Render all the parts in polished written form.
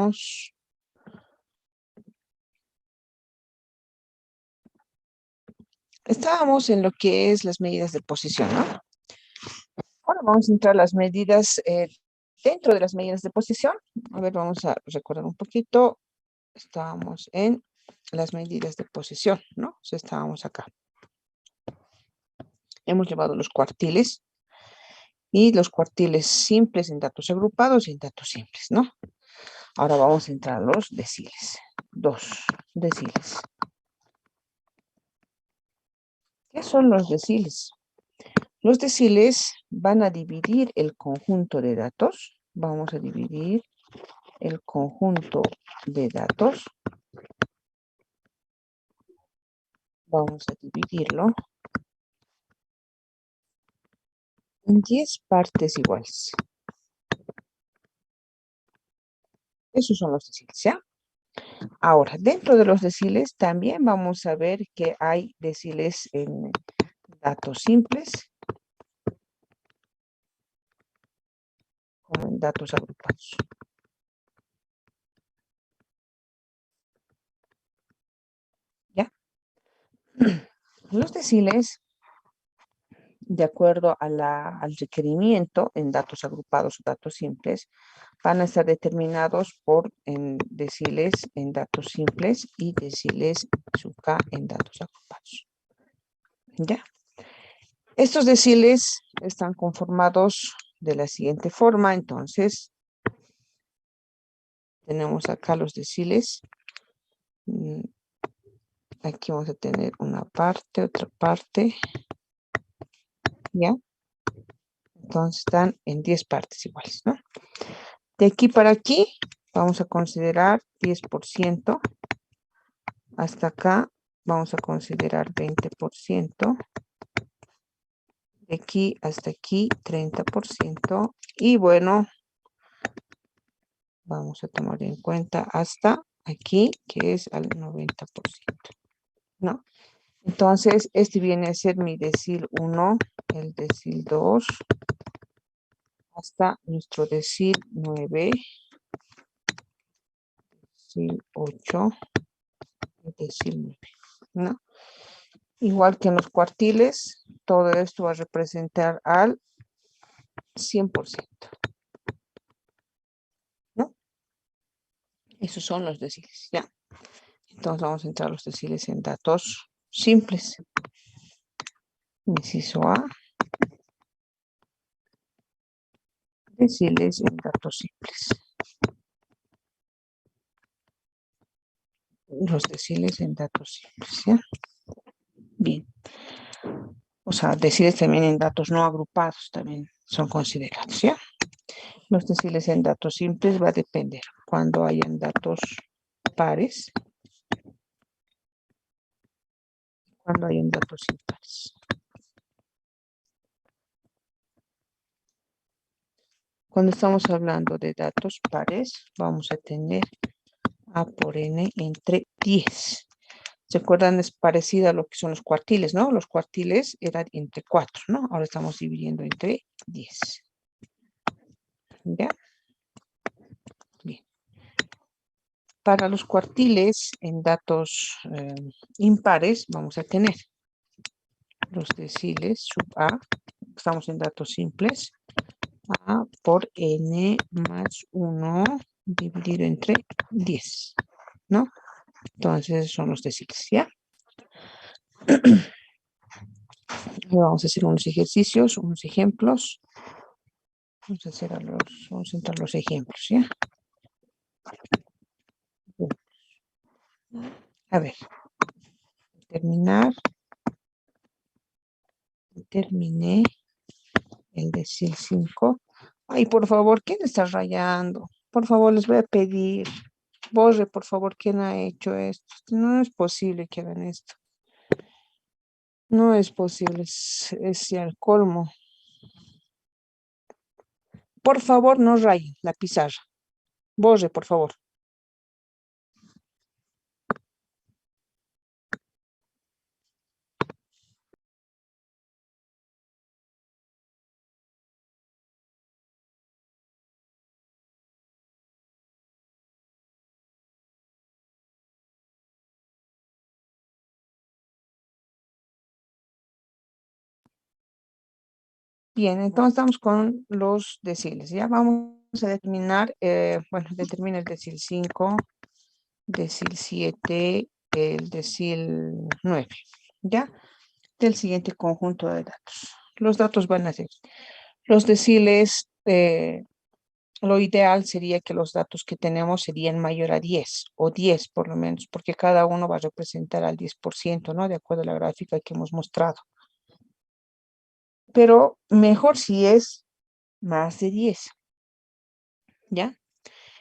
Continuamos. Estábamos en lo que es las medidas de posición, ¿no? Ahora vamos a entrar a las medidas, dentro de las medidas de posición. A ver, vamos a recordar un poquito. Estábamos en las medidas de posición, ¿no? O sea, estábamos acá. Hemos llevado los cuartiles y los cuartiles simples en datos agrupados y en datos simples, ¿no? Ahora vamos a entrar a los deciles. 2 deciles. ¿Qué son los deciles? Los deciles van a dividir el conjunto de datos. Vamos a dividir el conjunto de datos. Vamos a dividirlo en 10 partes iguales. Esos son los deciles, ¿ya? Ahora, dentro de los deciles también vamos a ver que hay deciles en datos simples como en datos agrupados. ¿Ya? Los deciles, de acuerdo a al requerimiento en datos agrupados o datos simples, van a estar determinados por deciles en datos simples y deciles sub K en datos agrupados. ¿Ya? Estos deciles están conformados de la siguiente forma. Entonces, tenemos acá los deciles. Aquí vamos a tener una parte, otra parte. ¿Ya? Entonces están en 10 partes iguales, ¿no? De aquí para aquí vamos a considerar 10%. Hasta acá vamos a considerar 20%. De aquí hasta aquí 30%. Y bueno, vamos a tomar en cuenta hasta aquí, que es al 90%, ¿no? Entonces, este viene a ser mi decil 1, el decil 2, hasta nuestro decil 9, decil 8, y decil 9, ¿no? Igual que en los cuartiles, todo esto va a representar al 100%, ¿no? Esos son los deciles, ¿ya? Entonces vamos a entrar a los deciles en datos simples. Inciso A, deciles en datos simples. Los deciles en datos simples, ¿ya? Bien. O sea, deciles también en datos no agrupados también son considerados, ¿ya? Los deciles en datos simples va a depender cuando hayan datos pares, cuando hayan datos impares. Cuando estamos hablando de datos pares, vamos a tener A por N entre 10. ¿Se acuerdan? Es parecida a lo que son los cuartiles, ¿no? Los cuartiles eran entre 4, ¿no? Ahora estamos dividiendo entre 10. ¿Ya? Bien. Para los cuartiles en datos impares vamos a tener los deciles sub A, estamos en datos simples, A por N más 1 dividido entre 10, ¿no? Entonces son los deciles, ¿ya? Vamos a hacer unos ejercicios, unos ejemplos. Vamos a entrar a los ejemplos, ¿ya? Bien. A ver, terminé el decil 5. Ay, por favor, ¿quién está rayando? Por favor, les voy a pedir. Borre, por favor, ¿quién ha hecho esto? No es posible que hagan esto. No es posible, es ya el colmo. Por favor, no rayen la pizarra. Borre, por favor. Bien, entonces estamos con los deciles. Ya vamos a determinar, bueno, determina el decil 5, decil 7, el decil 9, ¿ya? Del siguiente conjunto de datos. Los datos van a ser los deciles, lo ideal sería que los datos que tenemos serían mayor a 10 o 10 por lo menos, porque cada uno va a representar al 10%, ¿no? De acuerdo a la gráfica que hemos mostrado. Pero mejor si es más de 10, ¿ya?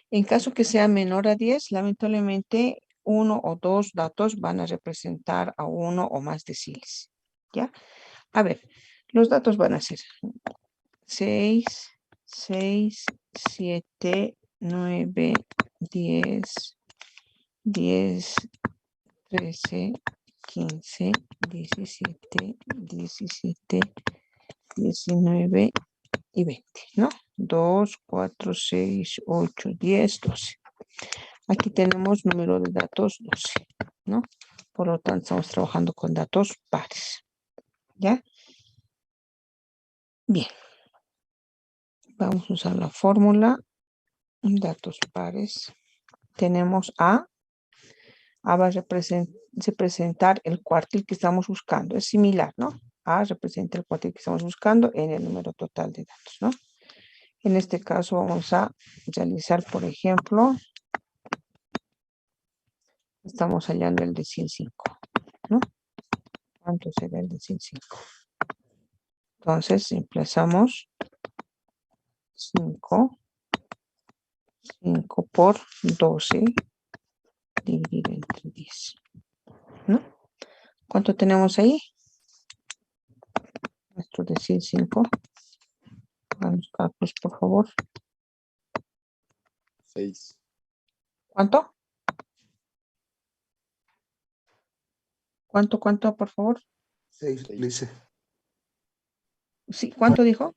En caso que sea menor a 10, lamentablemente uno o dos datos van a representar a uno o más deciles, ¿ya? A ver, los datos van a ser 6, 6, 7, 9, 10, 10, 13, 15, 17, 17, 19 y 20, ¿no? 2, 4, 6, 8, 10, 12. Aquí tenemos número de datos 12, ¿no? Por lo tanto, estamos trabajando con datos pares, ¿ya? Bien. Vamos a usar la fórmula. Datos pares. Tenemos A. A va a representar el cuartil que estamos buscando. Es similar, ¿no? A representa el cuartil que estamos buscando en el número total de datos, ¿no? En este caso vamos a realizar, por ejemplo, estamos hallando el decil 5, ¿no? ¿Cuánto será el decil 5? Entonces, emplazamos 5 por 12 dividido entre 10, ¿no? ¿Cuánto tenemos ahí? Nuestro decil 5. Hagan los cálculos, por favor. 6. ¿Cuánto? ¿Cuánto, por favor? 6, dice. Sí, ¿cuánto dijo?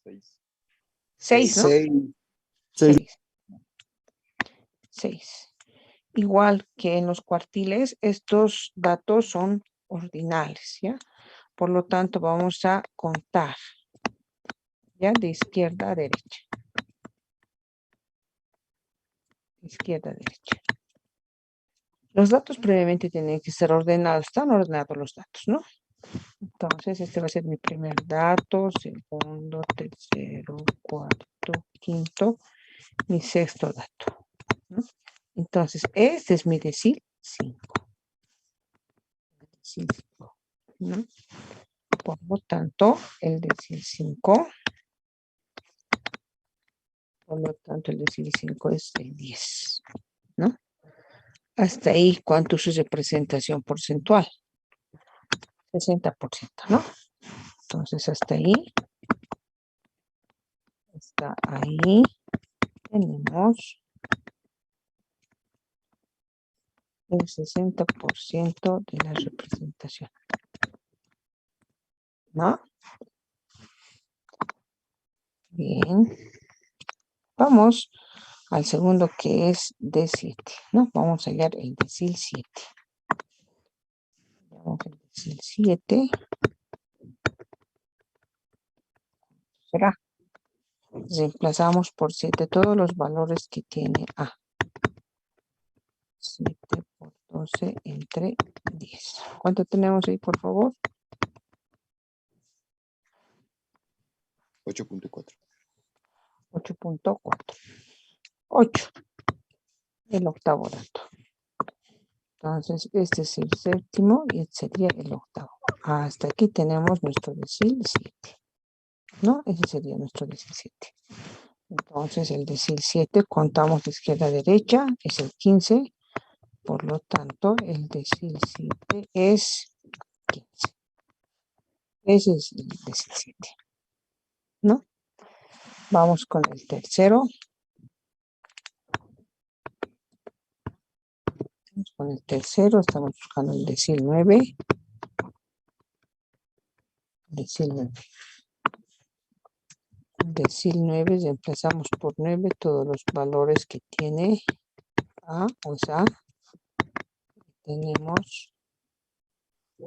6. 6, ¿no? 6. 6. 6. Igual que en los cuartiles, estos datos son ordinales, ¿ya? Por lo tanto, vamos a contar, ¿ya? De izquierda a derecha. Izquierda a derecha. Los datos previamente tienen que ser ordenados. Están ordenados los datos, ¿no? Entonces, este va a ser mi primer dato, segundo, tercero, cuarto, quinto, mi sexto dato, ¿no? Entonces, este es mi decil 5. Decil 5, ¿no? Por lo tanto, el decil 5, por lo tanto, el decil 5 es el 10, ¿no? Hasta ahí, ¿cuánto es su representación porcentual? 60%, ¿no? Entonces, hasta ahí, está ahí, tenemos el 60% de la representación, ¿no? Bien. Vamos al segundo, que es D7, ¿no? Vamos a hallar el decil 7. Hallamos el decil 7. ¿Será? Reemplazamos por 7 todos los valores que tiene A. 7 por 12 entre 10. ¿Cuánto tenemos ahí, por favor? 8.4. 8.4. 8. El octavo dato. Entonces, este es el séptimo y este sería el octavo. Hasta aquí tenemos nuestro decil 7, ¿no? Ese sería nuestro decil 7. Entonces, el decil 7, contamos de izquierda a derecha, es el 15. Por lo tanto, el decil 7 es 15. Ese es el decil 7, ¿no? Vamos con el tercero. Vamos con el tercero, estamos buscando el decil 9. Decil 9. Decil 9, reemplazamos por 9 todos los valores que tiene A, o sea, tenemos,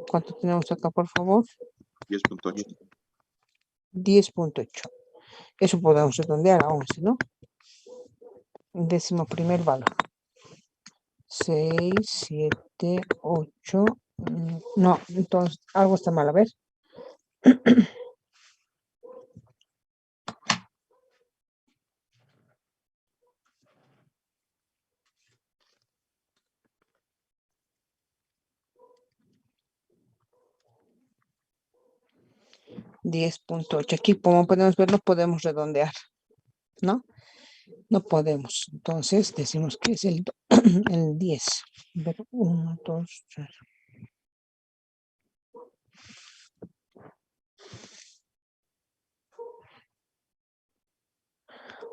¿cuánto tenemos acá, por favor? 10.8. 10.8. Eso podemos redondear a 11, ¿no? Décimo primer valor. 6, 7, 8. No, entonces algo está mal. A ver. 10.8. Aquí, como podemos ver, no podemos redondear, ¿no? No podemos. Entonces, decimos que es el 10. A ver, 1, 2, 3.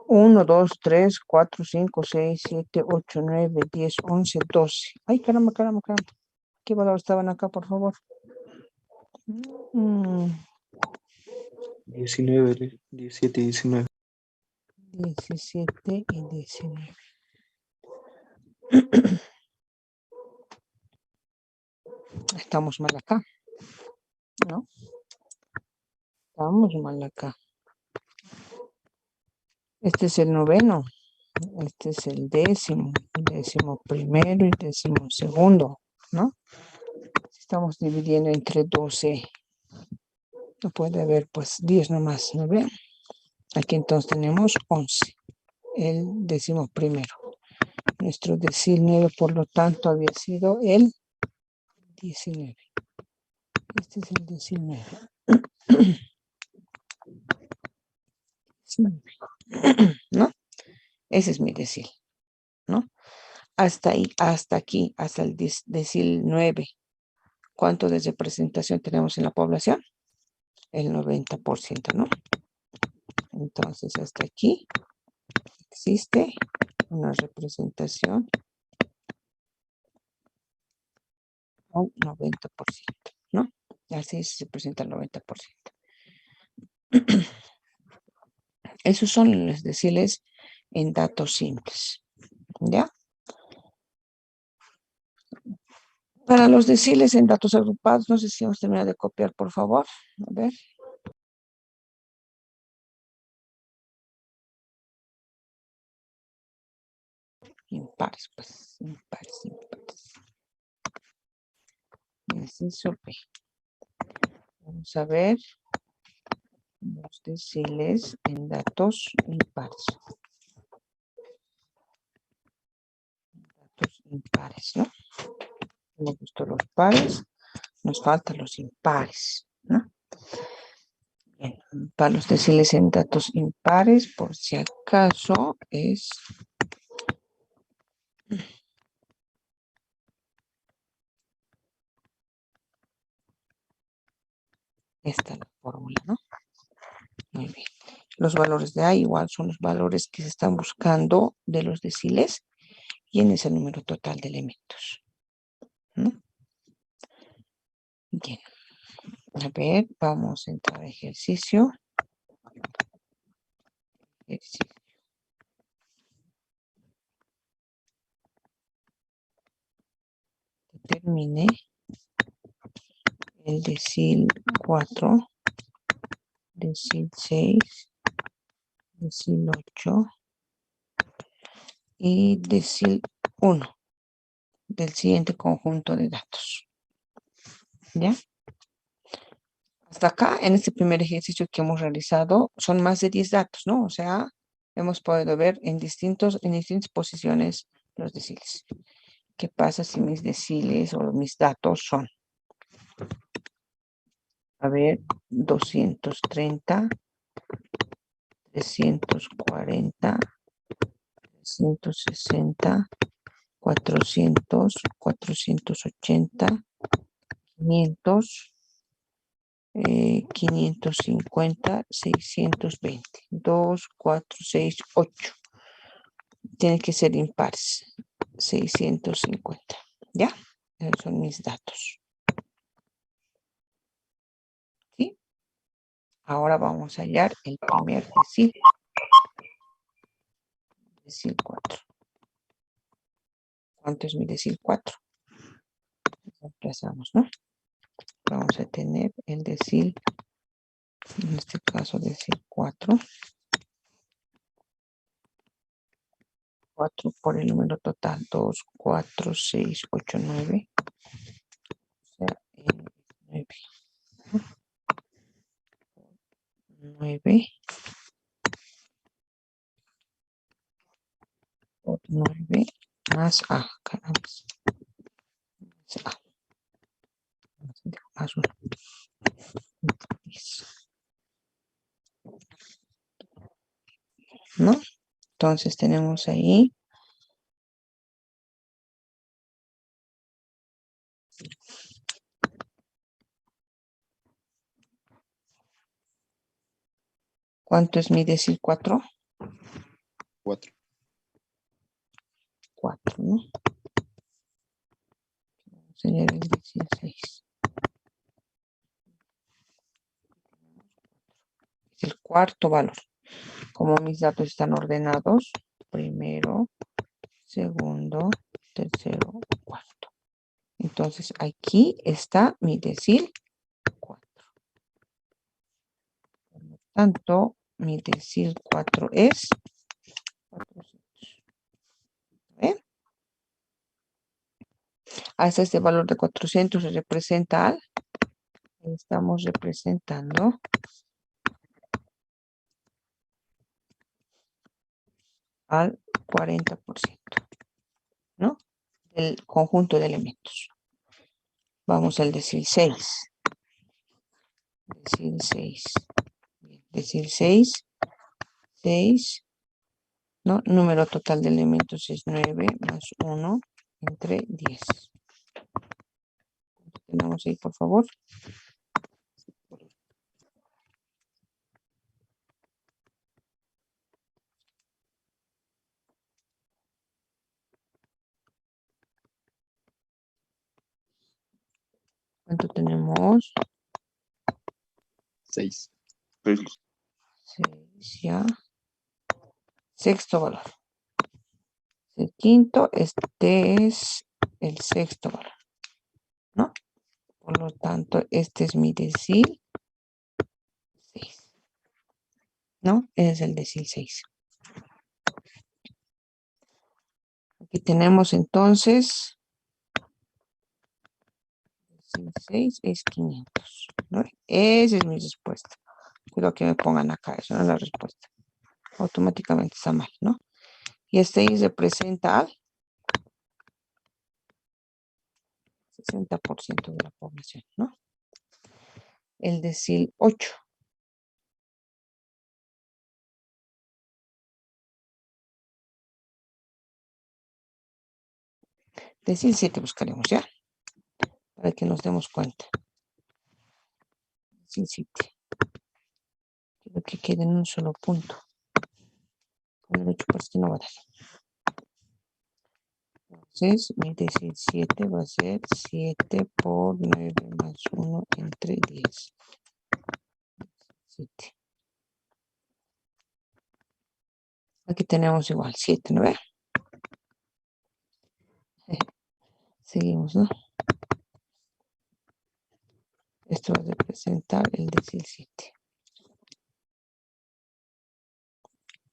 1, 2, 3, 4, 5, 6, 7, 8, 9, 10, 11, 12. Ay, caramba, caramba, caramba. ¿Qué valor estaban acá, por favor? 19, 17 y 19. 17 y 19. Estamos mal acá, ¿no? Estamos mal acá. Este es el noveno. Este es el décimo primero y décimo segundo, ¿no? Estamos dividiendo entre 12. No puede haber, pues, 10 nomás, ¿no ven? Aquí entonces tenemos 11, el décimo primero. Nuestro decil 9, por lo tanto, había sido el 19. Este es el decil 9. ¿No? Ese es mi decil, ¿no? Hasta ahí, hasta aquí, hasta el decil 9. ¿Cuánto de representación tenemos en la población? El 90%, ¿no? Entonces, hasta aquí existe una representación un 90%, ¿no? Así se presenta el 90%. Esos son los deciles en datos simples, ¿ya? Para los deciles en datos agrupados, no sé si hemos terminado de copiar, por favor. A ver. Impares, pues, impares, impares. Inciso B. Vamos a ver los deciles en datos impares. Datos impares, ¿no? Hemos visto los pares, nos faltan los impares, ¿no? Bien, para los deciles en datos impares, por si acaso, es esta la fórmula, ¿no? Muy bien. Los valores de A igual son los valores que se están buscando de los deciles y en ese número total de elementos, ¿no? Bien. A ver, vamos a entrar a ejercicio. Determine el decil 4, decil 6, decil 8 y decil 1 del siguiente conjunto de datos. ¿Ya? Hasta acá, en este primer ejercicio que hemos realizado, son más de 10 datos, ¿no? O sea, hemos podido ver en distintas posiciones los deciles. ¿Qué pasa si mis deciles o mis datos son? A ver, 230, 340, 360, 400, 480, 500, 550, 620. 2, 4, 6, 8. Tiene que ser impares. 650. ¿Ya? Esos son mis datos. ¿Sí? Ahora vamos a hallar el primer decil. Decil 4. ¿Cuánto es mi decil 4? Reemplazamos, ¿no? Vamos a tener el decil En este caso decir 4. 4 por el número total, 2, 4, 6, 8, 9. O sea, 9. 9 por 9 más A. Caramba. Más A. Más 1. ¿No? Entonces tenemos ahí ¿cuánto es mi decil 4? 4. 4, ¿no? Sería el decil 6. El cuarto valor. Como mis datos están ordenados, primero, segundo, tercero, cuarto. Entonces aquí está mi decil 4. Por lo tanto, mi decil 4 es 400. ¿Ven? Hasta este valor de 400 se representa al, estamos representando al 40%, ¿no? Del conjunto de elementos. Vamos al decil 6. Decil 6. Decil 6. 6. ¿No? Número total de elementos es 9 más 1 entre 10. Tenemos ahí, por favor. ¿Cuánto tenemos? 6. 6 ya. Sexto valor. El quinto, este es el sexto valor, ¿no? Por lo tanto, este es mi decil 6, ¿no? Es el decil 6. Aquí tenemos entonces, decil 6 es 500, ¿no? Esa es mi respuesta. Cuidado que me pongan acá, eso no es la respuesta. Automáticamente está mal, ¿no? Y este Y representa al 60% de la población, ¿no? El decil 8. Decil 7 buscaremos, ¿ya? Para que nos demos cuenta. Decil 7. Quiero que quede en un solo punto. Con el 8 por si no va a dar. Entonces, mi decil 7 va a ser 7 por 9 más 1 entre 10. 7. Aquí tenemos igual 7, ¿no ve? Seguimos, ¿no? Esto va a representar el decil 7.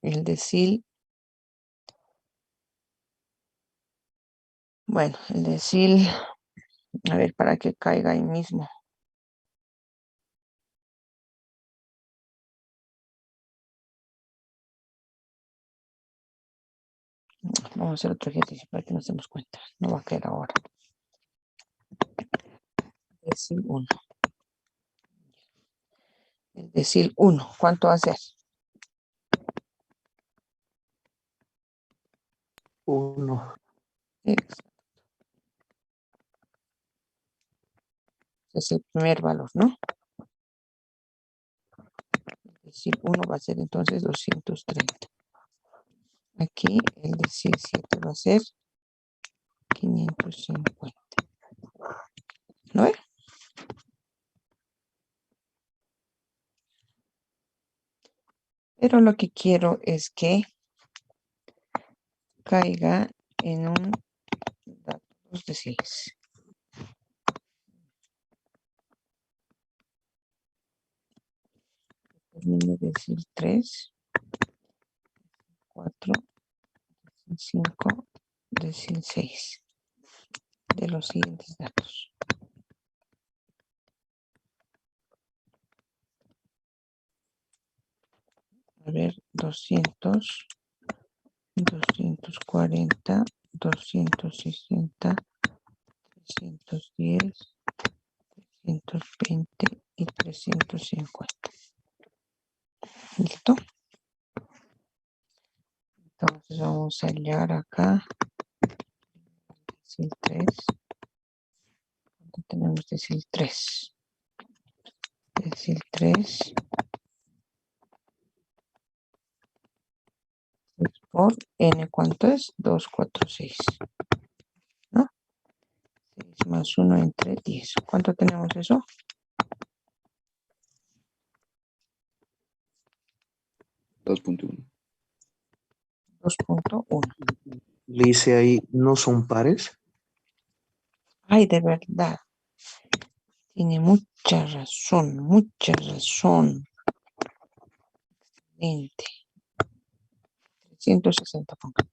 El decil, bueno, el decil, a ver, para que caiga ahí mismo. Vamos a hacer otro ejercicio para que nos demos cuenta. No va a caer ahora. Decil 1. El decil 1, ¿cuánto va a ser? 1. Es el primer valor, ¿no? El decil 1 va a ser entonces 230. Aquí el decil 7 va a ser 550. ¿No ve? Pero lo que quiero es que caiga en un datos deciles. termine decil 3, 4, decil 5, decil 6 de los siguientes datos. A ver, 200, 240, 260, 310, 320 y 350. ¿Listo? Entonces vamos a hallar acá decil 3. ¿Cuánto tenemos decil 3? Decil 3 por n, ¿cuánto es? 246, ¿no? 6 más 1 entre 10. ¿Cuánto tenemos eso? 2.1. 2.1. Le hice ahí, ¿no son pares? Ay, de verdad. Tiene mucha razón, mucha razón. Excelente. 360 ponga.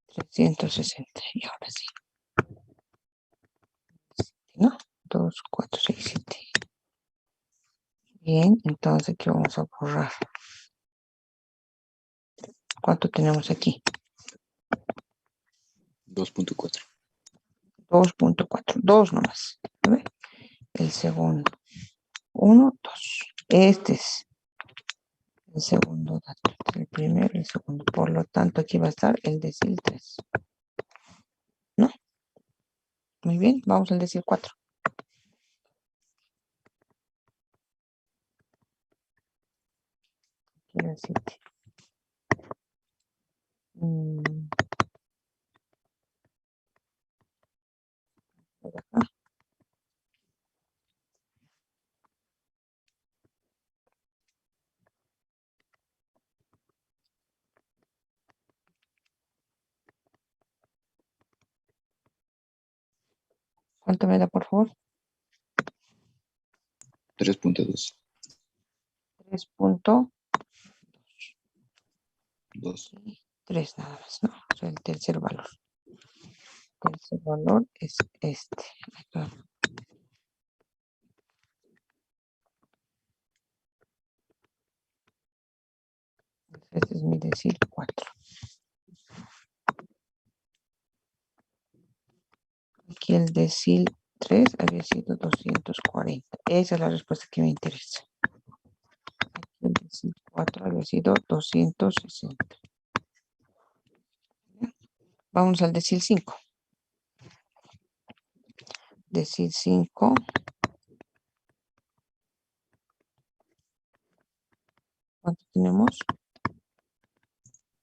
$360. Y ahora sí. ¿No? 2, 4, 6, 7. Bien, entonces aquí vamos a borrar. ¿Cuánto tenemos aquí? 2.4. 2.4. 2 nomás. ¿Ve? El segundo. 1, 2. Este es el segundo dato. El primero y el segundo. Por lo tanto, aquí va a estar el decil 3. ¿No? Muy bien, vamos al decil 4. Aquí el 7. Por acá. ¿Cuánto me da, por favor? 3.2. 3.2. 2. 3 nada más, ¿no? O sea, el tercer valor. El tercer valor es este. Acá. Este es mi decil 4. Aquí el decil 3 había sido 240. Esa es la respuesta que me interesa. Aquí el decil 4 había sido 260. Vamos al decil 5. Decil 5. ¿Cuánto tenemos?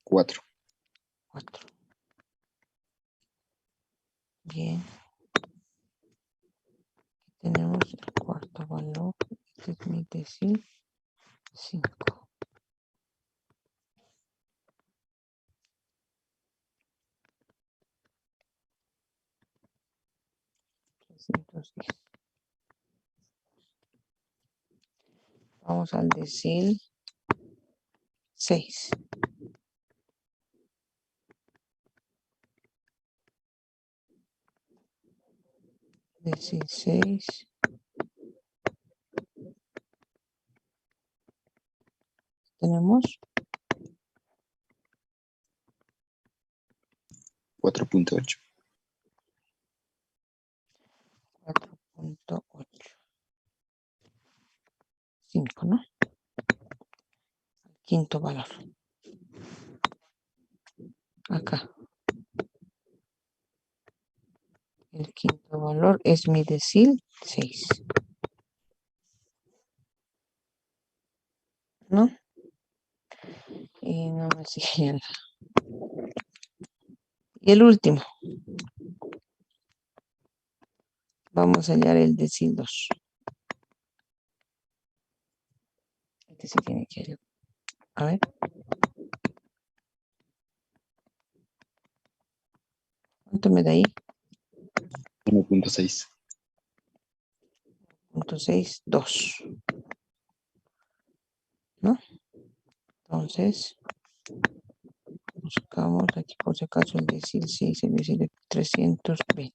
4. 4. Bien. Tenemos el cuarto valor. Este es mi decil 5. Vamos al decil 6. Decil 6. Tenemos 4.8. 4.8. 5, ¿no? Quinto valor. Acá. El quinto valor es mi decil 6. ¿No? Y no me siguen. Y el último. Vamos a hallar el decil 2. Este sí tiene que ir. A ver. ¿Cuánto me da ahí? 1.6. 0.6, 2. ¿No? Entonces, buscamos aquí por si acaso el decil 6, el decil 320.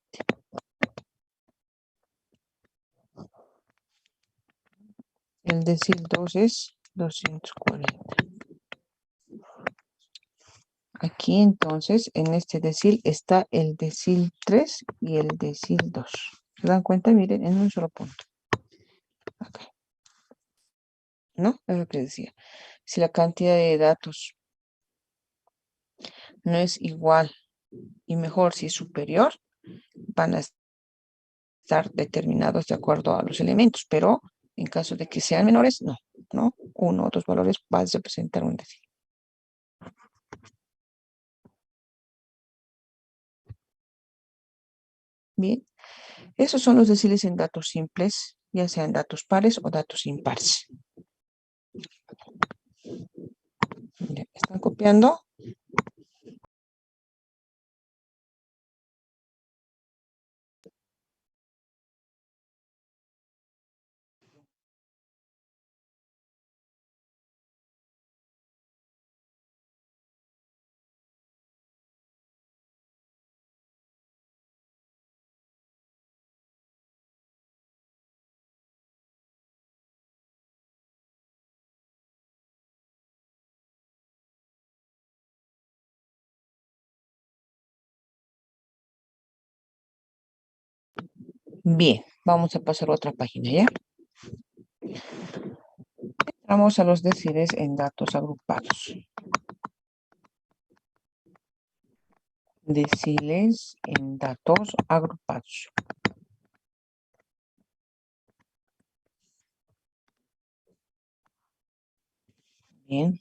El decil 2 es 240. Aquí entonces, en este decil está el decil 3 y el decil 2. ¿Se dan cuenta? Miren, en un solo punto. Acá. ¿No? Es lo que decía. Si la cantidad de datos no es igual y mejor si es superior, van a estar determinados de acuerdo a los elementos, pero en caso de que sean menores, no, ¿no? Uno o dos valores va a representar un decil. Bien, esos son los deciles en datos simples, ya sean datos pares o datos impares. Mira, ¿están copiando? Bien, vamos a pasar a otra página, ¿ya? Vamos a los deciles en datos agrupados. Deciles en datos agrupados. Bien.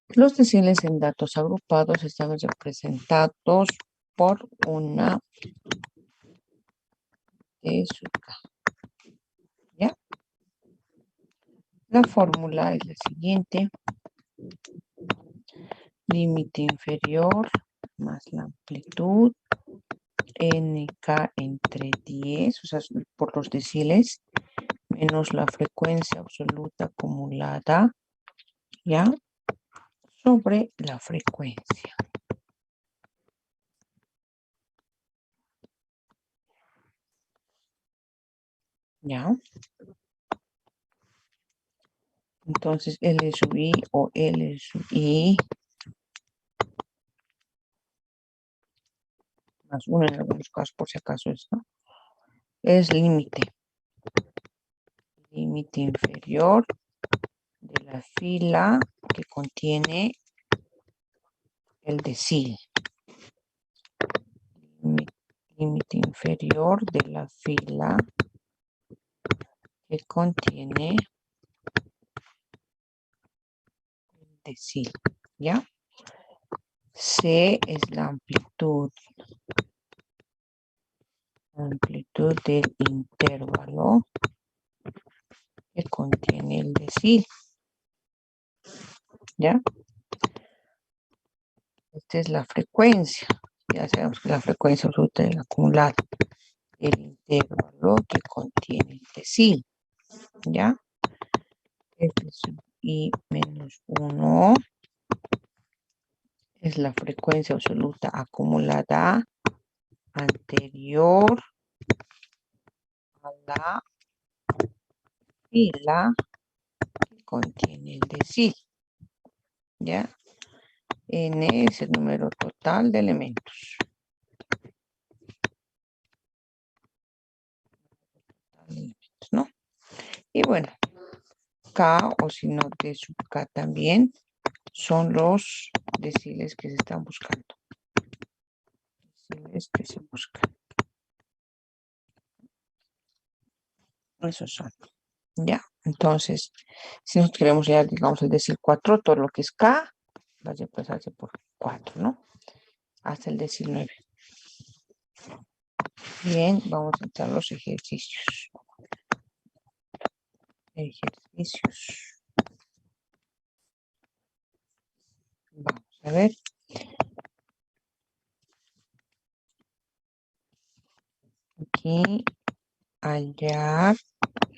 Los deciles en datos agrupados están representados por una de su K. ¿Ya? La fórmula es la siguiente. Límite inferior más la amplitud nk entre 10, o sea, por los deciles, menos la frecuencia absoluta acumulada, ¿ya? Sobre la frecuencia. ¿Ya? Entonces, L sub I o L sub I más 1 en algunos casos, por si acaso esto, es límite. Límite inferior de la fila que contiene el decil. Límite inferior de la fila que contiene el decil, ¿ya? C es la amplitud del intervalo que contiene el decil, ¿ya? Esta es la frecuencia, ya sabemos que la frecuencia absoluta del acumulado, el intervalo que contiene el decil, ¿ya? F sub I menos 1 es la frecuencia absoluta acumulada anterior a la fila que contiene el decil, ¿ya? N es el número total de elementos. ¿No? Y bueno, K o si no D sub K también son los deciles que se están buscando. Deciles que se buscan. Esos son. Ya, entonces, si nosotros queremos ya, digamos, el decil 4, todo lo que es K va a reemplazarse por 4, ¿no? Hasta el decil 9. Bien, vamos a entrar a los ejercicios. Ejercicios. Vamos a ver. aquí hallar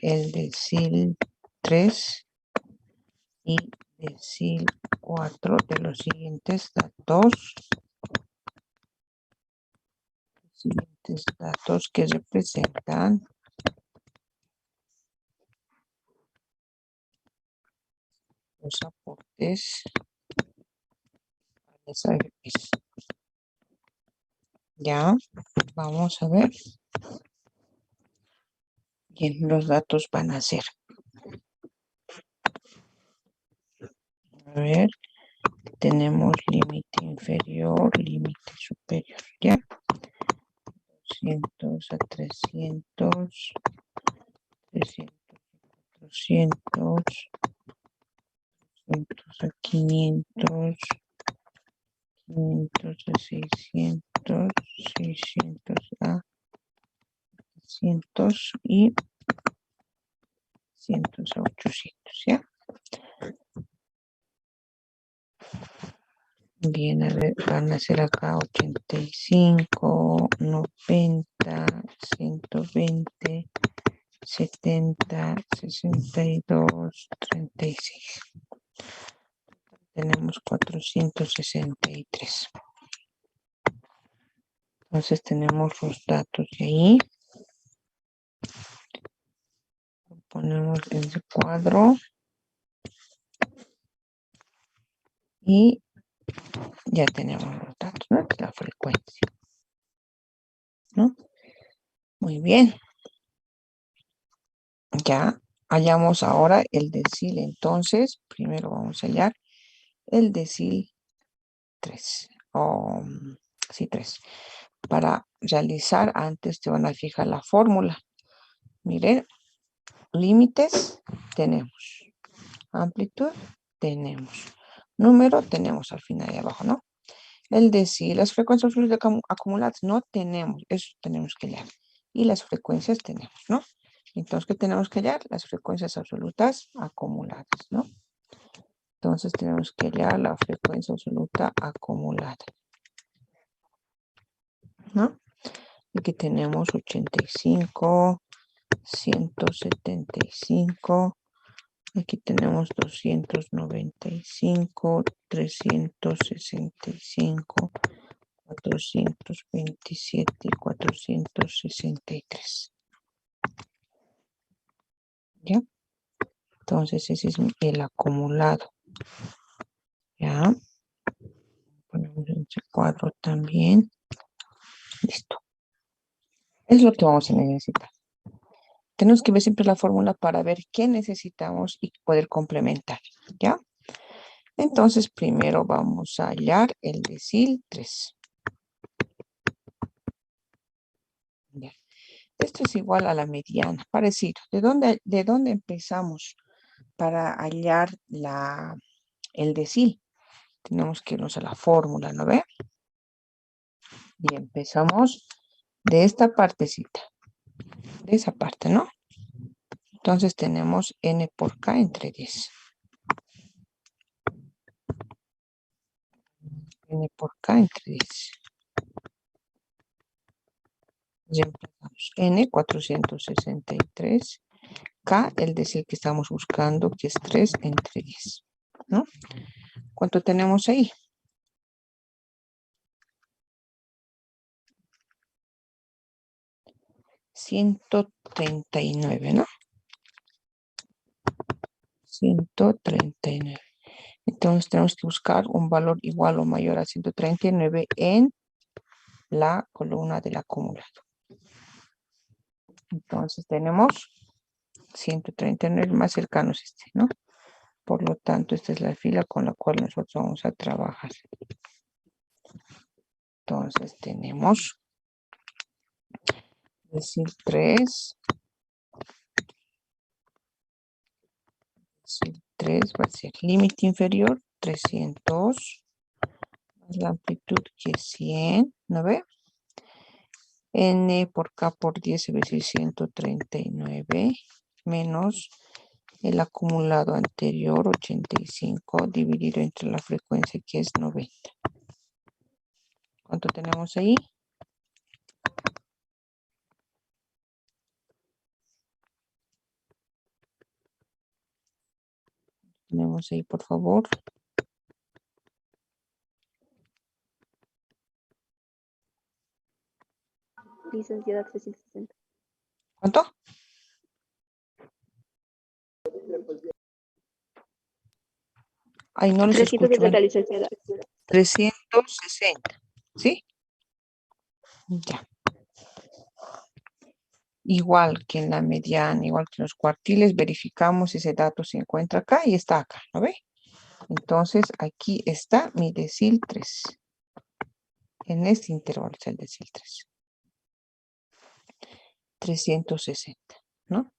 el decil 3 y decil 4 de los siguientes datos. Siguientes datos que representan los aportes a las AFPs. Ya, vamos a ver. Bien, los datos van a ser. A ver, tenemos límite inferior, límite superior, ¿ya? 200 a 300, 300 a 400, 200 a 500, 500 a 600, 600 a 700 y 100 a 800, ¿ya? Bien, a ver, van a ser acá 85, 90, 120, 70, 62, 36. Tenemos 463. Entonces tenemos los datos de ahí. Ponemos en el cuadro. Y ya tenemos los datos, ¿no? La frecuencia, ¿no? Muy bien. Ya hallamos ahora el decil. Entonces, primero vamos a hallar el decil 3. Sí, 3. Para realizar, antes te van a fijar la fórmula. Miren, límites tenemos. Amplitud tenemos. Número tenemos al final y abajo, ¿no? El decil, las frecuencias acumuladas no tenemos. Eso tenemos que hallar. Y las frecuencias tenemos, ¿no? Entonces, ¿qué tenemos que hallar? Las frecuencias absolutas acumuladas, ¿no? Entonces, tenemos que hallar la frecuencia absoluta acumulada, ¿no? Aquí tenemos 85, 175, aquí tenemos 295, 365, 427 y 463. ¿Ya? Entonces, ese es el acumulado. ¿Ya? Ponemos en ese cuadro también. Listo. Es lo que vamos a necesitar. Tenemos que ver siempre la fórmula para ver qué necesitamos y poder complementar. ¿Ya? Entonces, primero vamos a hallar el decil 3. Ya. Esto es igual a la mediana, parecido. ¿De dónde empezamos para hallar el decil? Tenemos que irnos a la fórmula, ¿no ve? Y empezamos de esta partecita, de esa parte, ¿no? Entonces tenemos n por k entre 10. N por k entre 10. Ya empezamos. N, 463. K, el decil que estamos buscando, que es 3 entre 10. ¿No? ¿Cuánto tenemos ahí? 139, ¿no? 139. Entonces tenemos que buscar un valor igual o mayor a 139 en la columna del acumulado. Entonces tenemos 139 más cercanos ¿no? Por lo tanto, esta es la fila con la cual nosotros vamos a trabajar. Entonces tenemos decil 3. Decil 3 va a ser límite inferior 300 más la amplitud que es 100, ¿no ve? N por K por 10 es decir 139 menos el acumulado anterior 85 dividido entre la frecuencia que es 90. ¿Cuánto tenemos ahí? tenemos ahí, por favor? Licenciada 360. ¿Cuánto? Ay, no les escucho. 360, licenciada. 360, ¿sí? Ya. Igual que en la mediana, igual que en los cuartiles, verificamos si ese dato se encuentra acá y está acá, ¿no ve? Entonces, aquí está mi decil 3. En este intervalo es el decil 3. 360, ¿no?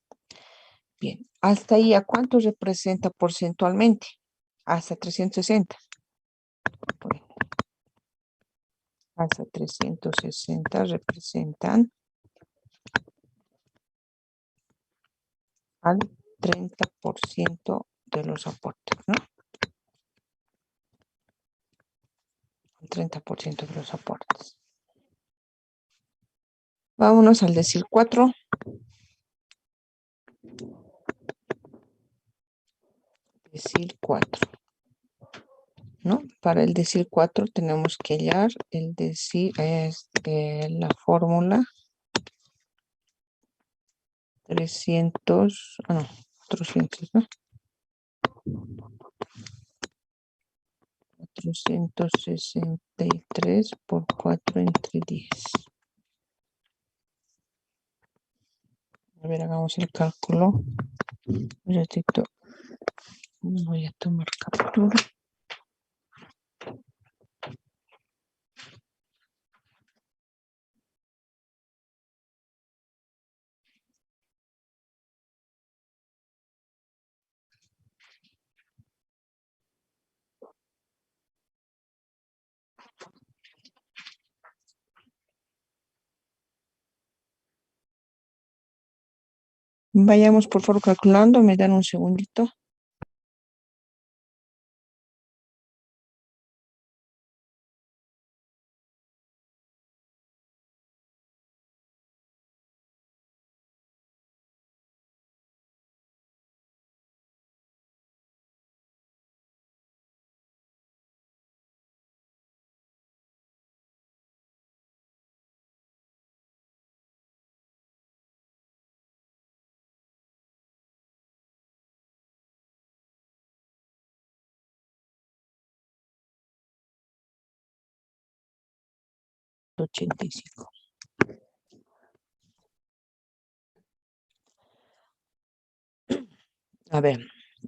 Bien, hasta ahí, ¿a cuánto representa porcentualmente? Hasta 360. Bueno, hasta 360 representan al 30% de los aportes, ¿no? El 30% de los aportes. Vámonos al decil 4. Decil 4. ¿No? Para el decil 4 tenemos que hallar el decil, la fórmula 300, no, 400, ¿no? 463 por 4 entre 10. A ver, hagamos el cálculo. Un ratito. Voy a tomar captura. Vayamos por favor calculando, me dan un segundito. $85. A ver,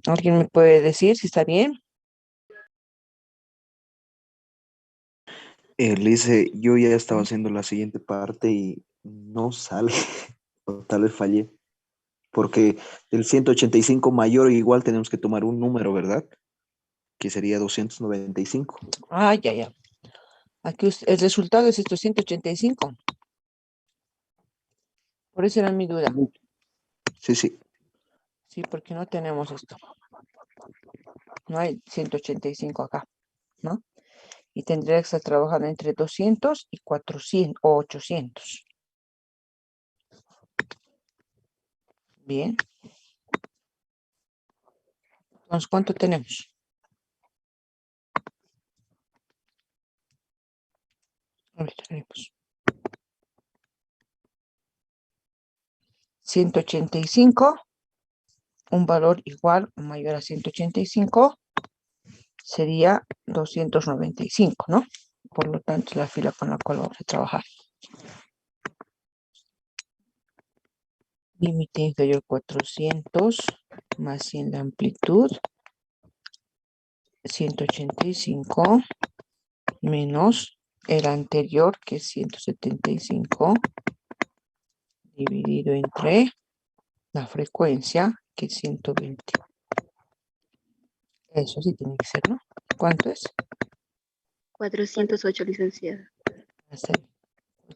¿alguien me puede decir si está bien? Lice, yo ya estaba haciendo la siguiente parte y no sale, o tal vez fallé, porque del 185 mayor igual tenemos que tomar un número, ¿verdad? Que sería 295. Ah, ya. Aquí el resultado es estos 185. Por eso era mi duda. Sí, sí. Sí, porque no tenemos esto. No hay 185 acá, ¿no? Y tendría que estar trabajando entre 200 y 400 o 800. Bien. Entonces, ¿cuánto tenemos? A ver, haremos. 185, un valor igual o mayor a 185 sería 295, ¿no? Por lo tanto, es la fila con la cual vamos a trabajar. Límite inferior 400 más 100 de amplitud, 185 menos el anterior, que es 175, dividido entre la frecuencia, que es 120. Eso sí tiene que ser, ¿no? ¿Cuánto es? 408, licenciada. Hasta ahí,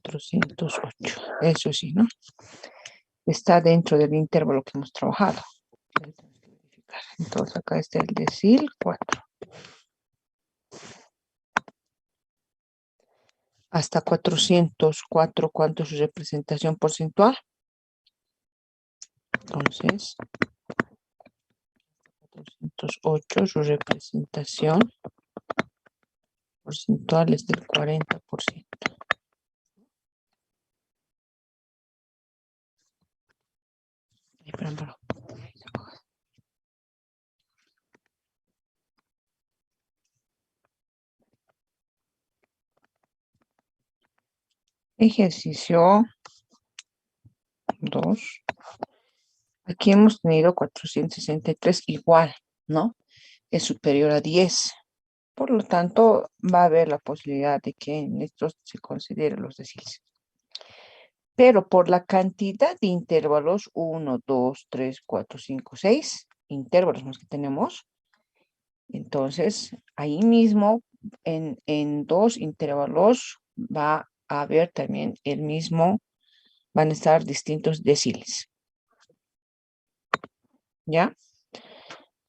408. Eso sí, ¿no? Está dentro del intervalo que hemos trabajado. Entonces acá está el decil 4. Hasta 404, ¿cuánto es su representación porcentual? Entonces, 208, su representación porcentual es del 40%. Ay, perdón. Ejercicio 2. Aquí hemos tenido 463 igual, ¿no? Es superior a 10. Por lo tanto, va a haber la posibilidad de que en estos se consideren los deciles. Pero por la cantidad de intervalos, 1, 2, 3, 4, 5, 6 intervalos más que tenemos, entonces ahí mismo en 2 intervalos va a haber también el mismo, van a estar distintos deciles. ¿Ya?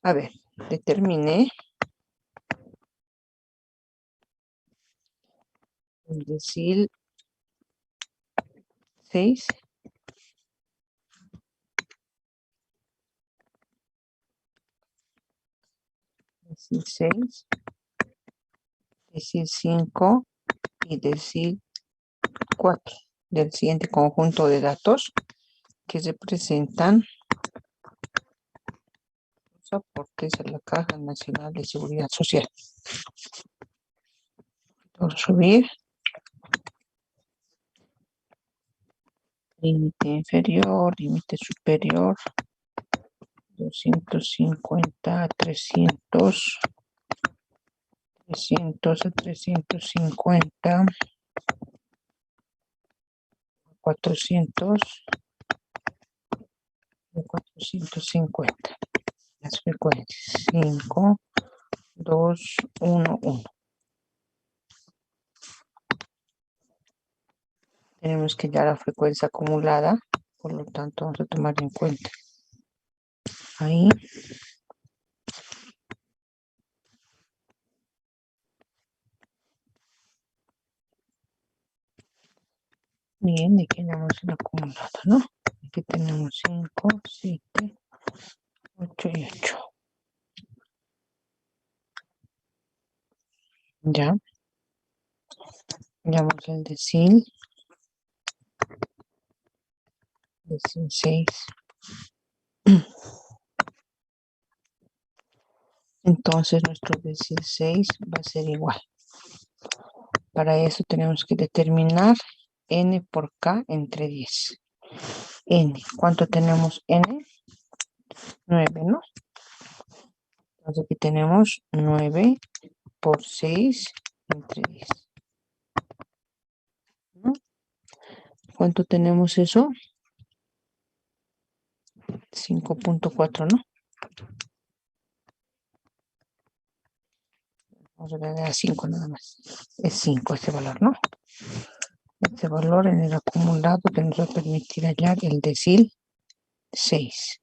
A ver, determine el decil 6. Decil 6. Decil 5 y decil 4 del siguiente conjunto de datos que representan los aportes a la Caja Nacional de Seguridad Social. Por subir, límite inferior, límite superior, 250 a 300, 300 a 350, 400, 450. Las frecuencias 5, 2, 1, 1. Tenemos que ya la frecuencia acumulada, por lo tanto vamos a tomar en cuenta ahí. Bien, aquí tenemos el acumulado, ¿no? Aquí tenemos 5, 7, 8 y 8. Ya. Llamamos el decil 6. Entonces nuestro decil 6 va a ser igual. Para eso tenemos que determinar n por k entre 10. N, ¿cuánto tenemos n? 9, ¿no? Entonces aquí tenemos 9 por 6 entre 10. ¿No? ¿Cuánto tenemos eso? 5.4, ¿no? Vamos a ver a 5 nada más. Es 5 este valor, ¿no? Este valor en el acumulado que nos va a permitir hallar el decil 6.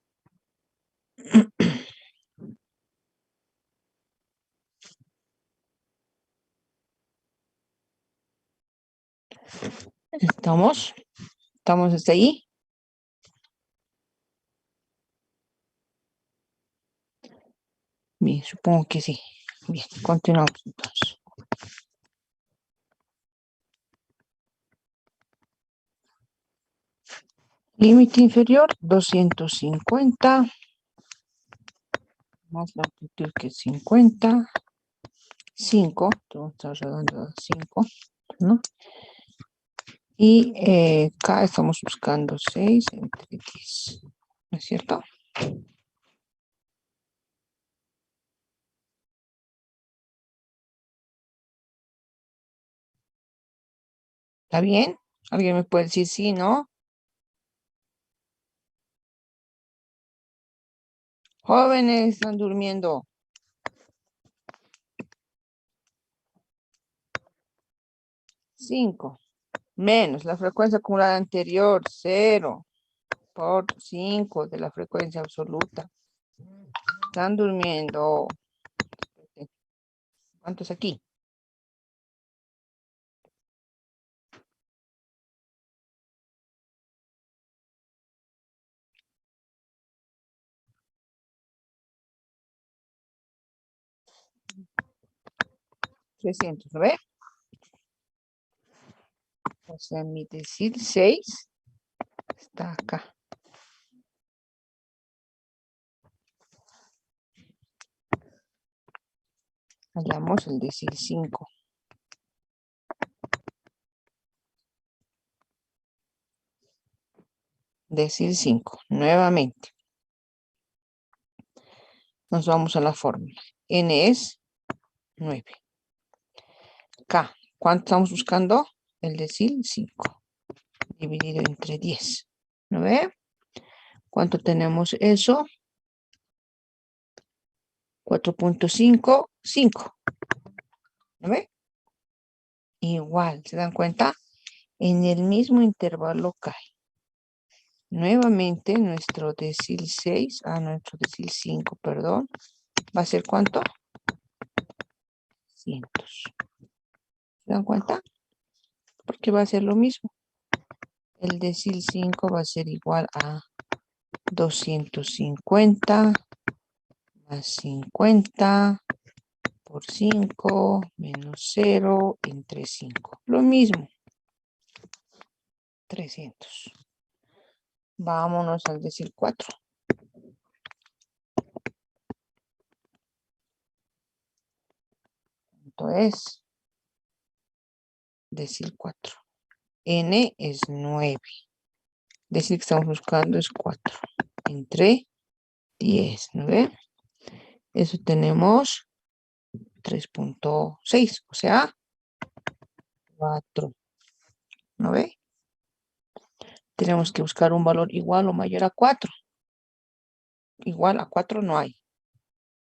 ¿Estamos? ¿Estamos hasta ahí? Bien, supongo que sí. Bien, continuamos entonces. Límite inferior, 250. Más la amplitud que es 50. 5. Estamos rodando a 5, ¿no? Y acá estamos buscando 6 entre 10. ¿No es cierto? ¿Está bien? ¿Alguien me puede decir sí, no? Jóvenes están durmiendo. 5 menos la frecuencia acumulada anterior, 0 por 5 de la frecuencia absoluta. Están durmiendo. ¿Cuántos aquí? 300, ¿lo ve? O sea, mi decil 6 está acá. Hallamos el decil 5. Decil 5. Nuevamente. Nos vamos a la fórmula. N es 9. K. ¿Cuánto estamos buscando? El decil 5. Dividido entre 10. ¿No ve? ¿Cuánto tenemos eso? 4.5, 5. ¿No ve? Igual, ¿se dan cuenta? En el mismo intervalo cae. Nuevamente nuestro decil 6, nuestro decil 5, perdón. ¿Va a ser cuánto? Cientos. ¿Se dan cuenta? Porque va a ser lo mismo. El decil 5 va a ser igual a 250 más 50 por 5 menos 0 entre 5. Lo mismo. 300. Vámonos al decil 4. ¿Cuánto es? Decil 4. N es 9. Decil que estamos buscando es 4. Entre 10, ¿no ve? Eso tenemos 3.6, o sea, 4. ¿No ve? Tenemos que buscar un valor igual o mayor a 4. Igual a 4 no hay.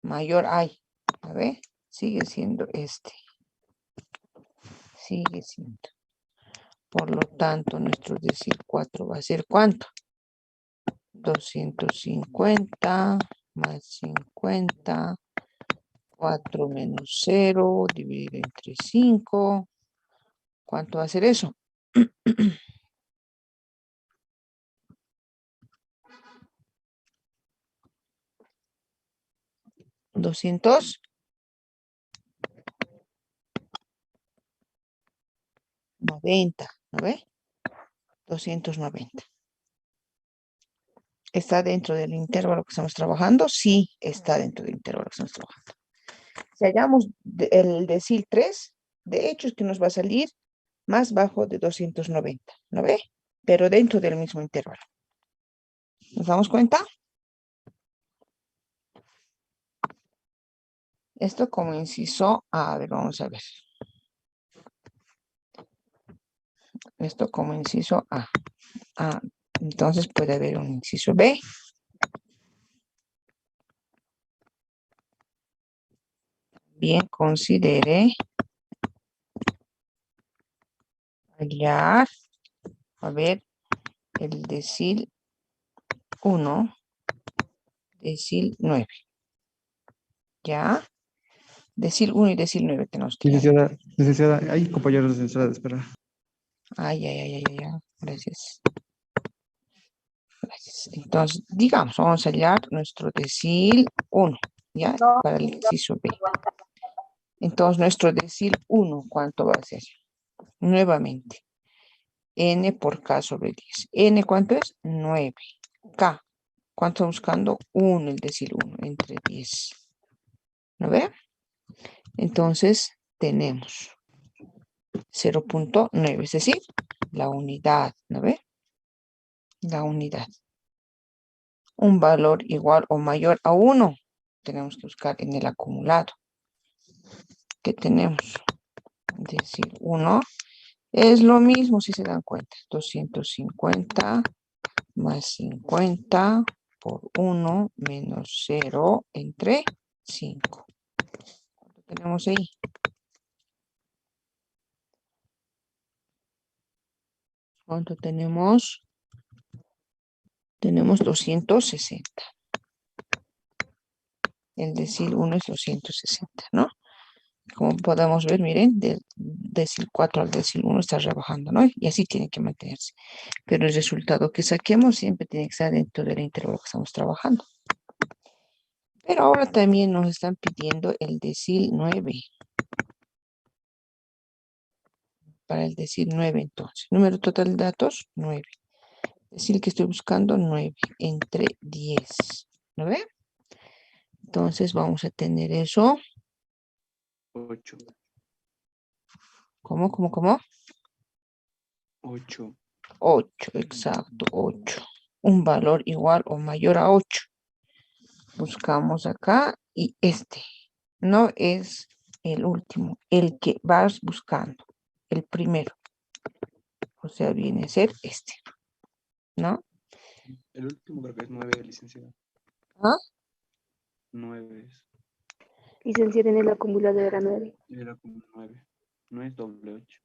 Mayor hay. ¿No ve? Sigue siendo este. Sigue siendo. Por lo tanto, nuestro decil 4 va a ser ¿cuánto? 250 más 50. 4 menos 0 dividido entre 5. ¿Cuánto va a ser eso? 290, ¿no ve? 290. ¿Está dentro del intervalo que estamos trabajando? Sí, está dentro del intervalo que estamos trabajando. Si hallamos el decil 3, de hecho es que nos va a salir más bajo de 290, ¿no ve? Pero dentro del mismo intervalo. ¿Nos damos cuenta? Esto como inciso A. A ver, vamos a ver. Esto como inciso A. Entonces puede haber un inciso B. Bien, considere hallar, a ver, el decil 1, decil 9. ¿Ya? Decil 1 y decil 9 tenemos que hallar. Licenciada, hay compañeros en sala de espera. Ay. Gracias. Gracias. Entonces, digamos, vamos a hallar nuestro decil 1, ¿ya? Para el inciso B. Entonces, nuestro decil 1, ¿cuánto va a ser? Nuevamente, n por k sobre 10. N, ¿cuánto es? 9. K, ¿cuánto estamos buscando? 1, el decil 1, entre 10. ¿No ve? Entonces, tenemos 0.9, es decir, la unidad, ¿no ve? La unidad. Un valor igual o mayor a 1. Tenemos que buscar en el acumulado. ¿Qué tenemos? Decil 1 es lo mismo si se dan cuenta. 250 más 50 por 1 menos 0 entre 5. ¿Cuánto tenemos ahí? ¿Cuánto tenemos? Tenemos 260. El decil 1 es 260, ¿no? Como podemos ver, miren, del decil 4 al decil 1 está rebajando, ¿no? Y así tiene que mantenerse. Pero el resultado que saquemos siempre tiene que estar dentro del intervalo que estamos trabajando. Pero ahora también nos están pidiendo el decil 9. para el decil 9 entonces. Número total de datos, 9. Decil que estoy buscando, 9 entre 10. ¿Lo ve? Entonces vamos a tener eso. 8. ¿Cómo? 8. 8, exacto, 8. Un valor igual o mayor a 8. Buscamos acá y este no es el último, el que vas buscando, el primero. O sea, viene a ser este, ¿no? El último creo que es 9, licenciada. ¿Ah? 9 es. Licenciada, en el acumulador era 9. Era como 9. No es doble 8.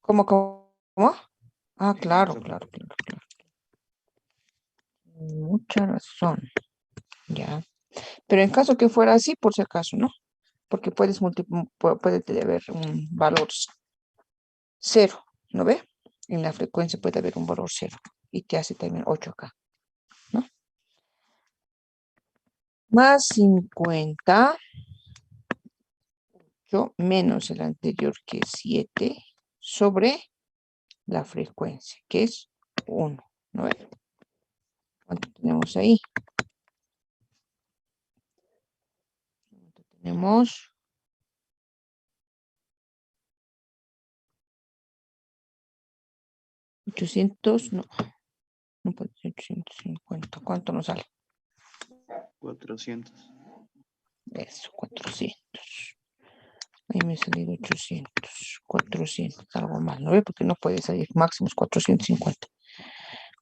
¿Cómo? Ah, claro. Eso. Mucha razón. Ya. Pero en caso que fuera así, por si acaso, ¿no? Porque puede haber un valor 0, ¿no ve? En la frecuencia puede haber un valor 0 y te hace también 8 acá, ¿no? Más 50, 8 menos el anterior que es 7 sobre la frecuencia, que es 1, ¿no ve? ¿Cuánto tenemos ahí? Tenemos 800, no puede ser 850. ¿Cuánto nos sale? 400. Eso, 400. Ahí me ha salido 800, 400, algo más, ¿no ve? Porque no puede salir, máximo es 450.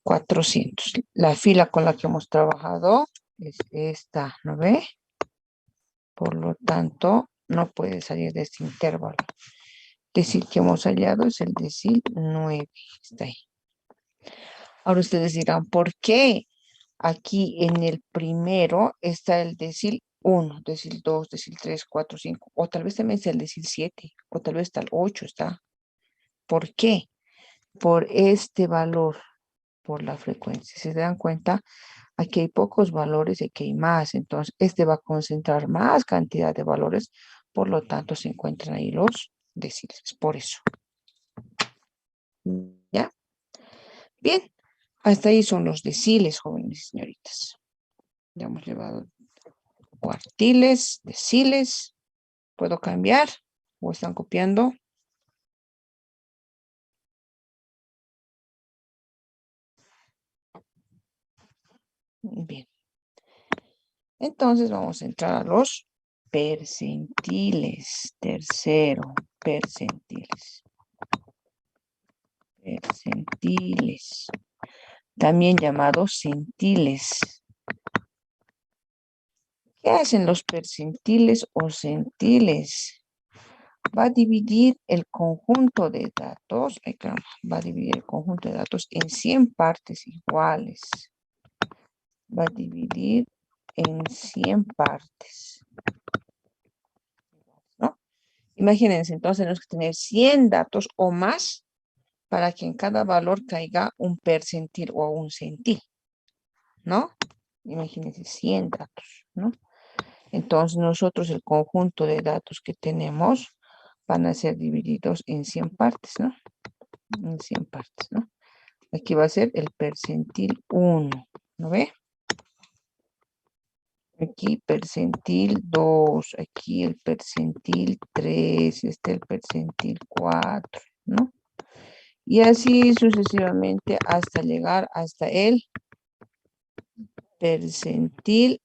400. La fila con la que hemos trabajado es esta, ¿no ve? Por lo tanto, no puede salir de este intervalo. Decil que hemos hallado es el decil 9. Está ahí. Ahora ustedes dirán, ¿por qué aquí en el primero está el decil 1, decil 2, decil 3, 4, 5? O tal vez también está el decil 7, o tal vez está el 8, está. ¿Por qué? Por este valor, por la frecuencia. Si se dan cuenta, aquí hay pocos valores y aquí hay más. Entonces, este va a concentrar más cantidad de valores. Por lo tanto, se encuentran ahí los deciles. Por eso. ¿Ya? Bien. Hasta ahí son los deciles, jóvenes y señoritas. Ya hemos llevado cuartiles, deciles. ¿Puedo cambiar? ¿O están copiando? Bien. Entonces vamos a entrar a los percentiles. Tercero, percentiles. Percentiles. También llamados centiles. ¿Qué hacen los percentiles o centiles? Va a dividir el conjunto de datos, va a dividir el conjunto de datos en 100 partes iguales. Va a dividir en 100 partes, ¿no? Imagínense, entonces tenemos que tener 100 datos o más para que en cada valor caiga un percentil o un centil, ¿no? Imagínense 100 datos, ¿no? Entonces nosotros el conjunto de datos que tenemos van a ser divididos en 100 partes, ¿no? En 100 partes, ¿no? Aquí va a ser el percentil 1, ¿no ve? Aquí percentil 2, aquí el percentil 3, este el percentil 4, ¿no? Y así sucesivamente hasta llegar hasta el percentil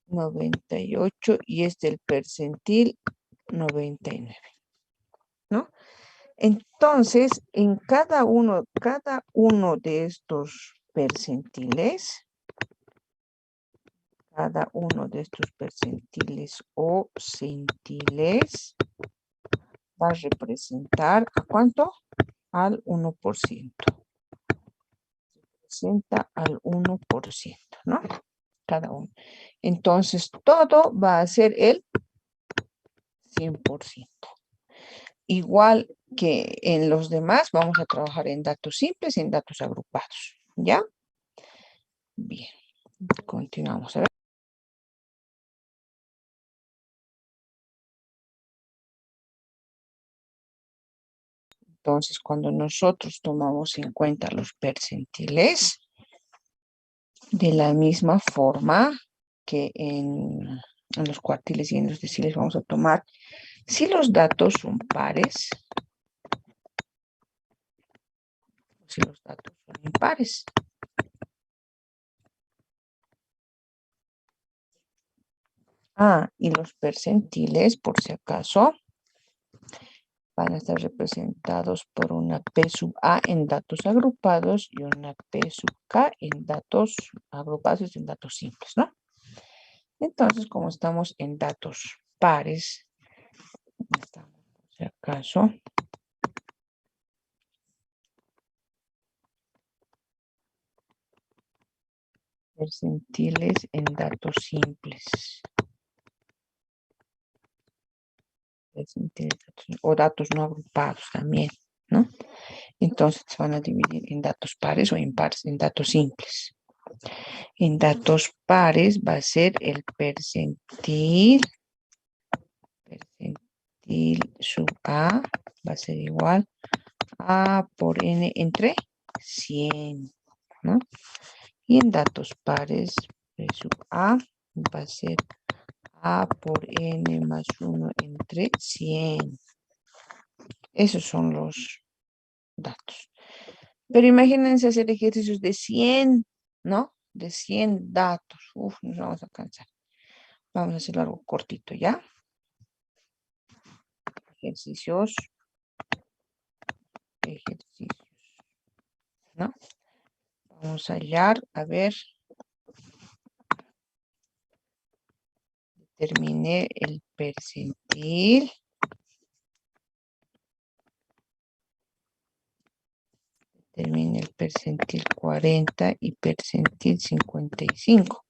98 y este el percentil 99, ¿no? Entonces, en cada uno de estos percentiles, o centiles va a representar ¿a cuánto? Al 1%. Representa al 1%, ¿no? Cada uno. Entonces, todo va a ser el 100%. Igual que en los demás, vamos a trabajar en datos simples y en datos agrupados, ¿ya? Bien, continuamos. A ver. Entonces, cuando nosotros tomamos en cuenta los percentiles, de la misma forma que en los cuartiles y en los deciles vamos a tomar, si los datos son pares, si los datos son impares. Y los percentiles, por si acaso, van a estar representados por una P sub A en datos agrupados y una P sub K en datos agrupados y en datos simples, ¿no? Entonces, como estamos en datos pares, estamos, por si acaso, percentiles en datos simples. O datos no agrupados también, ¿no? Entonces se van a dividir en datos pares o impares, en datos simples. En datos pares va a ser el percentil sub A va a ser igual a por n entre 100, ¿no? Y en datos pares, P sub A va a ser A por n más 1 entre 100. Esos son los datos. Pero imagínense hacer ejercicios de 100, ¿no? De 100 datos. Uf, nos vamos a cansar. Vamos a hacerlo algo cortito, ¿ya? Ejercicios, ¿no? Vamos a hallar, a ver. Determiné el percentil. Determine el percentil 40 y percentil 55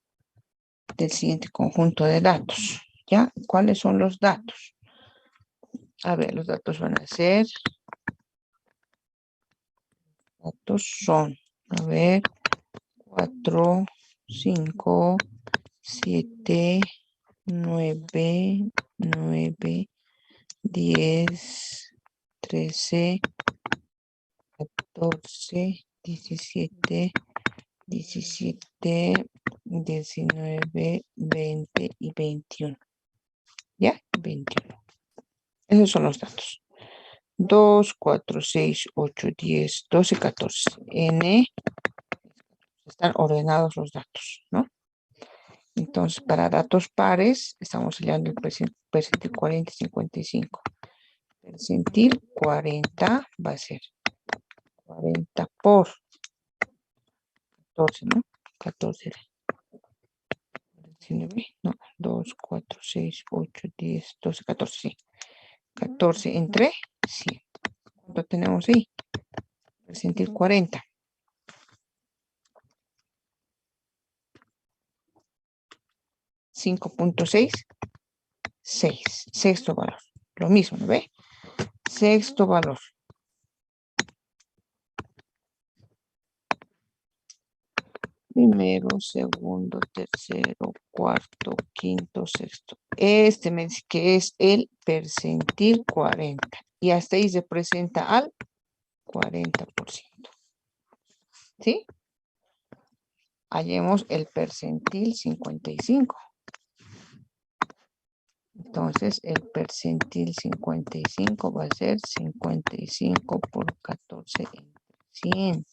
del siguiente conjunto de datos. ¿Ya? ¿Cuáles son los datos? A ver, los datos van a ser... Datos son, a ver, 4, 5, 7, 9, 9, 10, 13, 14, 17, 17, 19, 20 y 21. ¿Ya? 21. Esos son los datos. 2, 4, 6, 8, 10, 12, 14. N. Están ordenados los datos, ¿no? Entonces, para datos pares, estamos hallando el percentil 40 y 55. Percentil 40 va a ser 40 por 14, ¿no? 14. 19, no, 2, 4, 6, 8, 10, 12, 14, sí. 14 entre 100. ¿Cuánto tenemos ahí? Percentil 40. 5.6, 6. Sexto valor. Lo mismo, ¿no ve? Sexto valor. Primero, segundo, tercero, cuarto, quinto, sexto. Este me dice que es el percentil 40. Y hasta ahí se presenta al 40%. ¿Sí? Hallemos el percentil 55. Entonces, el percentil 55 va a ser 55 por 14 entre 100.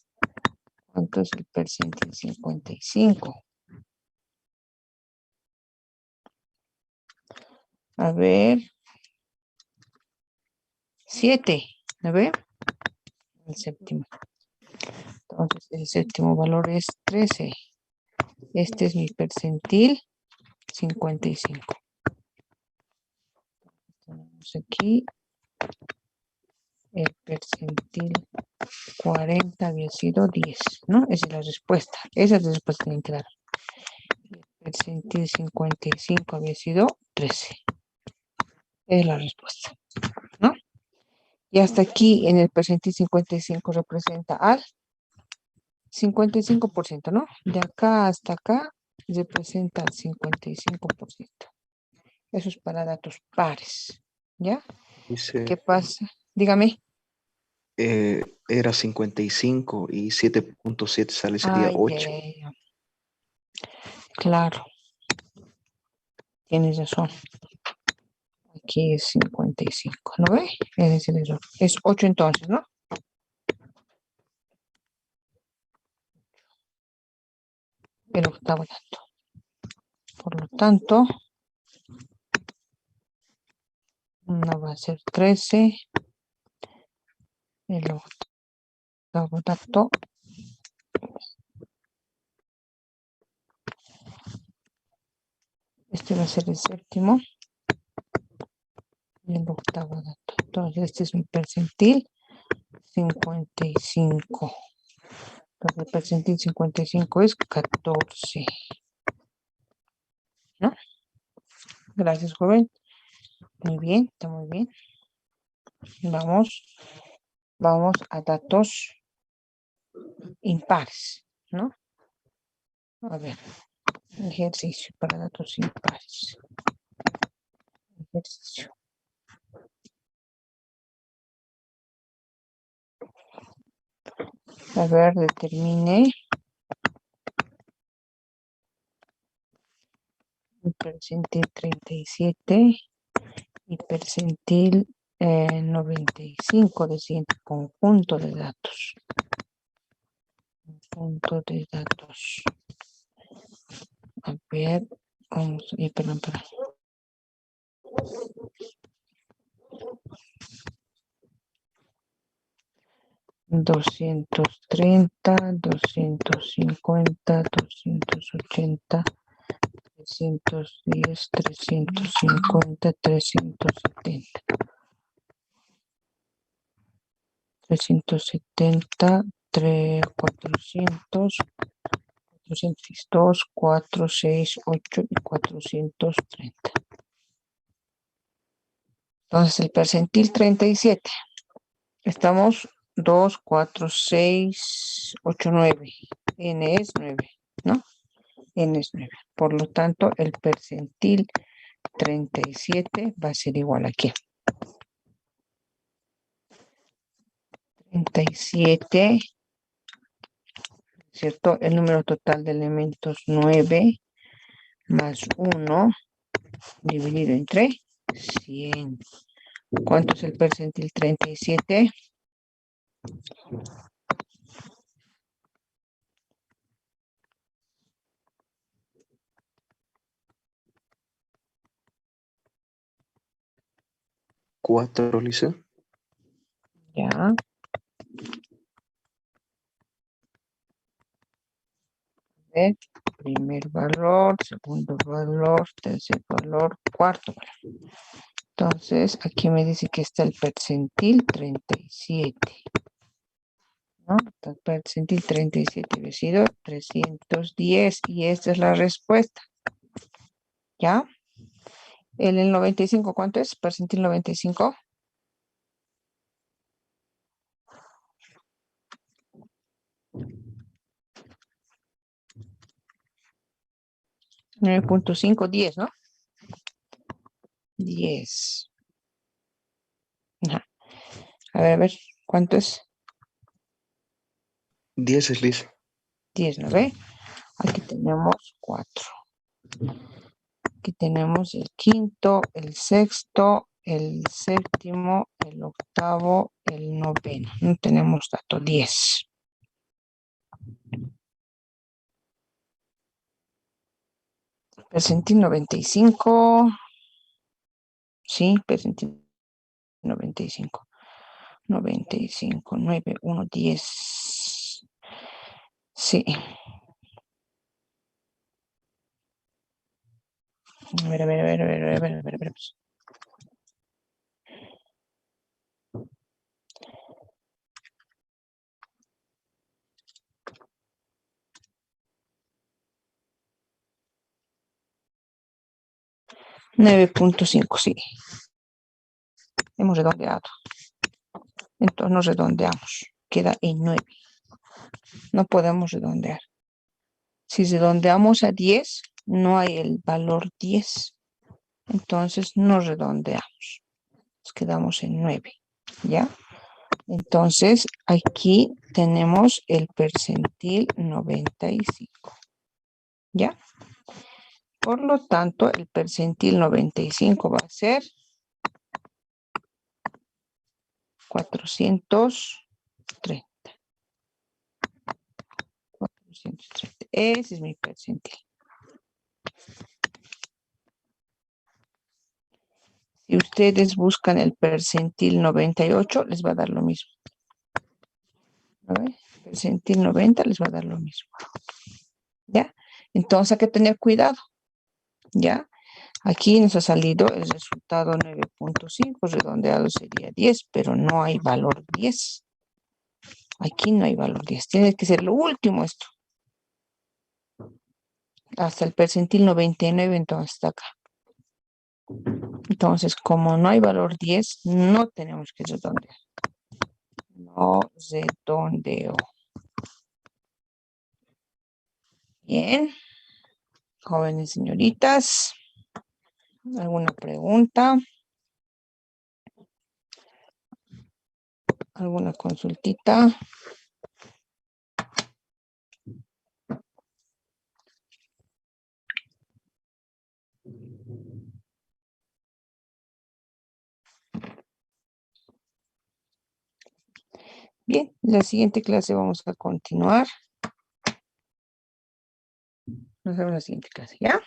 ¿Cuánto es el percentil 55? A ver. 7. ¿A ver? El séptimo. Entonces, el séptimo valor es 13. Este es mi percentil 55. Tenemos aquí el percentil 40 había sido 10, ¿no? Esa es la respuesta. Esa es la respuesta que tienen que dar. El percentil 55 había sido 13. Es la respuesta, ¿no? Y hasta aquí en el percentil 55 representa al 55%, ¿no? De acá hasta acá representa el 55%. Eso es para datos pares, ¿ya? Dice, ¿Qué pasa? Dígame. era 55 y 7.7 sale, sería Ay, 8. claro, tienes razón. Aquí es 55, ¿no ve? Es decir, es 8 entonces, ¿no? El octavo dato. Por lo tanto, no va a ser 13. El octavo dato. Este va a ser el séptimo. Y el octavo dato. Entonces, este es mi percentil 55. Entonces, el percentil 55 es 14. ¿No? Gracias, joven. Muy bien, está muy bien. Vamos a datos impares, ¿no? A ver, ejercicio para datos impares. Ejercicio. A ver, determine el percentil 37 y percentil 95 del siguiente conjunto de datos. Conjunto de datos. A ver, vamos, perdón. 230, 250, 280, 310, 350, 370. 370, 400, 402, 468 y 430. Entonces el percentil 37. Estamos 2, 4, 6, 8, 9. N es 9, ¿no? N es 9. Por lo tanto, el percentil 37 va a ser igual a ¿qué? 37, ¿cierto? El número total de elementos 9 más 1 dividido entre 100. ¿Cuánto es el percentil 37? ¿4, Lisa? Ya. Ver, primer valor, segundo valor, tercer valor, cuarto valor. Entonces, aquí me dice que está el percentil 37. ¿No? El percentil 37 ha sido 310 y esta es la respuesta. ¿Ya? El 95, ¿cuánto es? Percentil 95. 9.5, 10, ¿no? 10. Ajá. A ver, ¿cuánto es? 10 es, Lisa. 10, ¿no ve? Aquí tenemos 4. Aquí tenemos el quinto, el sexto, el séptimo, el octavo, el noveno. No tenemos dato 10. Percentil 95. Sí, percentil 95. 95, 9, 1, 10. Sí. A ver. 9.5, sí. Hemos redondeado. Entonces nos redondeamos. Queda en 9. No podemos redondear. Si redondeamos a 10, no hay el valor 10. Entonces no redondeamos. Nos quedamos en 9. ¿Ya? Entonces, aquí tenemos el percentil 95. ¿Ya? Por lo tanto, el percentil 95 va a ser 430. 430. Ese es mi percentil. Si ustedes buscan el percentil 98, les va a dar lo mismo. A ver, percentil 90 les va a dar lo mismo. ¿Ya? Entonces hay que tener cuidado. ¿Ya? Aquí nos ha salido el resultado 9.5, redondeado sería 10, pero no hay valor 10. Aquí no hay valor 10. Tiene que ser lo último esto. Hasta el percentil 99, entonces está acá. Entonces, como no hay valor 10, no tenemos que redondear. No redondeo. Bien. Jóvenes señoritas, ¿alguna pregunta? ¿Alguna consultita? Bien, la siguiente clase vamos a continuar. Nos vemos en la siguiente clase, ¿ya?